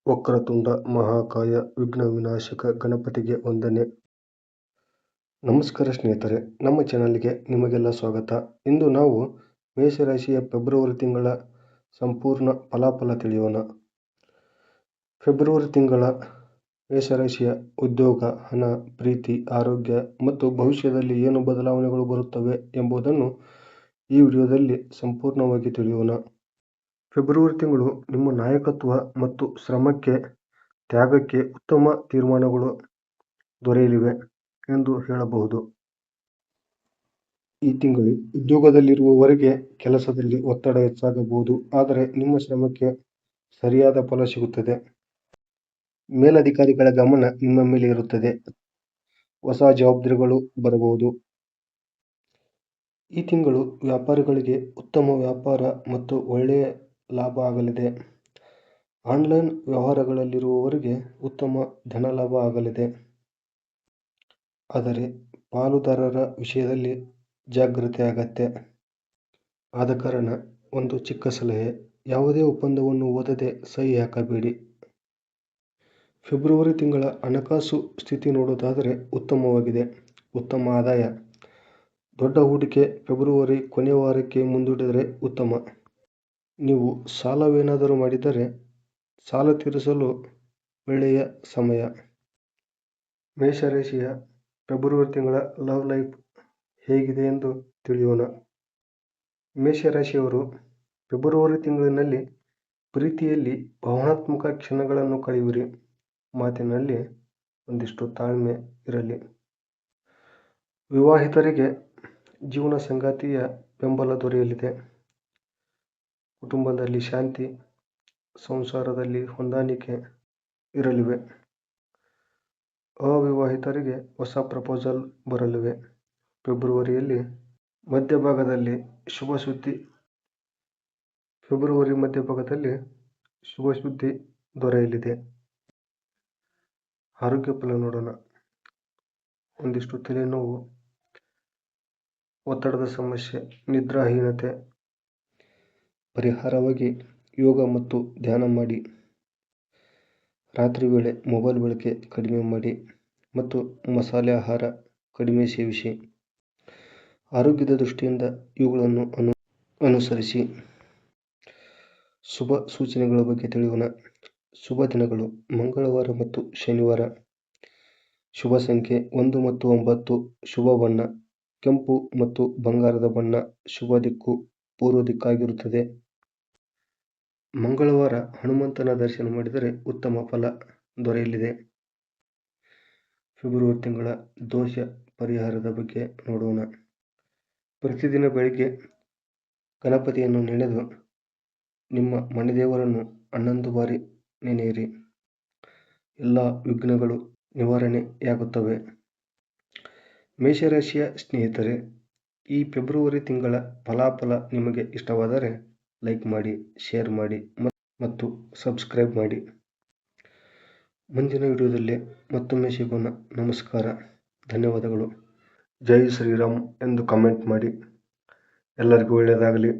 ವಕ್ರತುಂಡ ಮಹಾಕಾಯ ವಿಘ್ನ ವಿನಾಶಕ ಗಣಪತಿಗೆ ವಂದನೆ. ನಮಸ್ಕಾರ ಸ್ನೇಹಿತರೆ, ನಮ್ಮ ಚಾನಲ್ಗೆ ನಿಮಗೆಲ್ಲ ಸ್ವಾಗತ. ಇಂದು ನಾವು ಮೇಷರಾಶಿಯ ಫೆಬ್ರವರಿ ತಿಂಗಳ ಸಂಪೂರ್ಣ ಫಲಾಫಲ ತಿಳಿಯೋಣ. ಫೆಬ್ರವರಿ ತಿಂಗಳ ಮೇಷರಾಶಿಯ ಉದ್ಯೋಗ, ಹಣ, ಪ್ರೀತಿ, ಆರೋಗ್ಯ ಮತ್ತು ಭವಿಷ್ಯದಲ್ಲಿ ಏನು ಬದಲಾವಣೆಗಳು ಬರುತ್ತವೆ ಎಂಬುದನ್ನು ಈ ವಿಡಿಯೋದಲ್ಲಿ ಸಂಪೂರ್ಣವಾಗಿ ತಿಳಿಯೋಣ. ಫೆಬ್ರವರಿ ತಿಂಗಳು ನಿಮ್ಮ ನಾಯಕತ್ವ ಮತ್ತು ತ್ಯಾಗಕ್ಕೆ ಉತ್ತಮ ತೀರ್ಮಾನಗಳು ದೊರೆಯಲಿವೆ ಎಂದು ಹೇಳಬಹುದು. ಈ ತಿಂಗಳು ಉದ್ಯೋಗದಲ್ಲಿರುವವರಿಗೆ ಕೆಲಸದಲ್ಲಿ ಒತ್ತಡ ಹೆಚ್ಚಾಗಬಹುದು, ಆದರೆ ನಿಮ್ಮ ಶ್ರಮಕ್ಕೆ ಸರಿಯಾದ ಫಲ ಸಿಗುತ್ತದೆ. ಮೇಲಧಿಕಾರಿಗಳ ಗಮನ ನಿಮ್ಮ ಮೇಲೆ ಇರುತ್ತದೆ. ಹೊಸ ಜವಾಬ್ದಾರಿಗಳು ಬರಬಹುದು. ಈ ತಿಂಗಳು ವ್ಯಾಪಾರಿಗಳಿಗೆ ಉತ್ತಮ ವ್ಯಾಪಾರ ಮತ್ತು ಒಳ್ಳೆಯ ಲಾಭ ಆಗಲಿದೆ. ಆನ್ಲೈನ್ ವ್ಯವಹಾರಗಳಲ್ಲಿರುವವರಿಗೆ ಉತ್ತಮ ಧನಲಾಭ ಆಗಲಿದೆ. ಆದರೆ ಪಾಲುದಾರರ ವಿಷಯದಲ್ಲಿ ಜಾಗೃತಿ ಅಗತ್ಯ. ಆದ ಕಾರಣ ಒಂದು ಚಿಕ್ಕ ಸಲಹೆ: ಯಾವುದೇ ಒಪ್ಪಂದವನ್ನು ಓದದೆ ಸಹಿ ಹಾಕಬೇಡಿ. ಫೆಬ್ರವರಿ ತಿಂಗಳ ಹಣಕಾಸು ಸ್ಥಿತಿ ನೋಡುವುದಾದರೆ ಉತ್ತಮವಾಗಿದೆ. ಉತ್ತಮ ಆದಾಯ. ದೊಡ್ಡ ಹೂಡಿಕೆ ಫೆಬ್ರವರಿ ಕೊನೆಯ ವಾರಕ್ಕೆ ಮುಂದೂಡಿದರೆ ಉತ್ತಮ. ನೀವು ಸಾಲವೇನಾದರೂ ಮಾಡಿದ್ದರೆ ಸಾಲ ತೀರಿಸಲು ಒಳ್ಳೆಯ ಸಮಯ. ಮೇಷರಾಶಿಯ ಫೆಬ್ರವರಿ ತಿಂಗಳ ಲವ್ ಲೈಫ್ ಹೇಗಿದೆ ಎಂದು ತಿಳಿಯೋಣ. ಮೇಷರಾಶಿಯವರು ಫೆಬ್ರವರಿ ತಿಂಗಳಿನಲ್ಲಿ ಪ್ರೀತಿಯಲ್ಲಿ ಭಾವನಾತ್ಮಕ ಕ್ಷಣಗಳನ್ನು ಕಳೆಯುವಿರಿ. ಮಾತಿನಲ್ಲಿ ಒಂದಿಷ್ಟು ತಾಳ್ಮೆ ಇರಲಿ. ವಿವಾಹಿತರಿಗೆ ಜೀವನ ಸಂಗಾತಿಯ ಬೆಂಬಲ ದೊರೆಯಲಿದೆ. ಕುಟುಂಬದಲ್ಲಿ ಶಾಂತಿ, ಸಂಸಾರದಲ್ಲಿ ಹೊಂದಾಣಿಕೆ ಇರಲಿವೆ. ಅವಿವಾಹಿತರಿಗೆ ಹೊಸ ಪ್ರಪೋಸಲ್ ಬರಲಿವೆ. ಫೆಬ್ರವರಿ ಮಧ್ಯಭಾಗದಲ್ಲಿ ಶುಭ ಸುದ್ದಿ ದೊರೆಯಲಿದೆ. ಆರೋಗ್ಯ ಫಲ ನೋಡೋಣ. ಒಂದಿಷ್ಟು ತಲೆನೋವು, ಒತ್ತಡದ ಸಮಸ್ಯೆ, ನಿದ್ರಾಹೀನತೆ. ಪರಿಹಾರವಾಗಿ ಯೋಗ ಮತ್ತು ಧ್ಯಾನ ಮಾಡಿ. ರಾತ್ರಿ ವೇಳೆ ಮೊಬೈಲ್ ಬಳಕೆ ಕಡಿಮೆ ಮಾಡಿ ಮತ್ತು ಮಸಾಲೆ ಆಹಾರ ಕಡಿಮೆ ಸೇವಿಸಿ. ಆರೋಗ್ಯದ ದೃಷ್ಟಿಯಿಂದ ಇವುಗಳನ್ನು ಅನುಸರಿಸಿ. ಶುಭ ಸೂಚನೆಗಳ ಬಗ್ಗೆ ತಿಳಿಯೋಣ. ಶುಭ ದಿನಗಳು: ಮಂಗಳವಾರ ಮತ್ತು ಶನಿವಾರ. ಶುಭ ಸಂಖ್ಯೆ 1 ಮತ್ತು 9. ಶುಭ ಬಣ್ಣ ಕೆಂಪು ಮತ್ತು ಬಂಗಾರದ ಬಣ್ಣ. ಶುಭ ದಿಕ್ಕು ಪೂರ್ವ ದಿಕ್ಕಾಗಿರುತ್ತದೆ. ಮಂಗಳವಾರ ಹನುಮಂತನ ದರ್ಶನ ಮಾಡಿದರೆ ಉತ್ತಮ ಫಲ ದೊರೆಯಲಿದೆ. ಫೆಬ್ರವರಿ ತಿಂಗಳ ದೋಷ ಪರಿಹಾರದ ಬಗ್ಗೆ ನೋಡೋಣ. ಪ್ರತಿದಿನ ಬೆಳಿಗ್ಗೆ ಗಣಪತಿಯನ್ನು ನೆನೆದು ನಿಮ್ಮ ಮನೆದೇವರನ್ನು 11 ಬಾರಿ ನೆನೆಯಿರಿ. ಎಲ್ಲ ವಿಘ್ನಗಳು ನಿವಾರಣೆಯಾಗುತ್ತವೆ. ಮೇಷರಾಶಿಯ ಸ್ನೇಹಿತರೆ, ಈ ಫೆಬ್ರವರಿ ತಿಂಗಳ ಫಲಾಫಲ ನಿಮಗೆ ಇಷ್ಟವಾದರೆ ಲೈಕ್ ಮಾಡಿ, ಶೇರ್ ಮಾಡಿ ಮತ್ತು ಸಬ್ಸ್ಕ್ರೈಬ್ ಮಾಡಿ. ಮುಂದಿನ ವಿಡಿಯೋದಲ್ಲಿ ಮತ್ತೊಮ್ಮೆ ಸಿಗೋಣ. ನಮಸ್ಕಾರ, ಧನ್ಯವಾದಗಳು. ಜೈ ಶ್ರೀರಾಮ್ ಎಂದು ಕಮೆಂಟ್ ಮಾಡಿ. ಎಲ್ಲರಿಗೂ ಒಳ್ಳೆಯದಾಗಲಿ.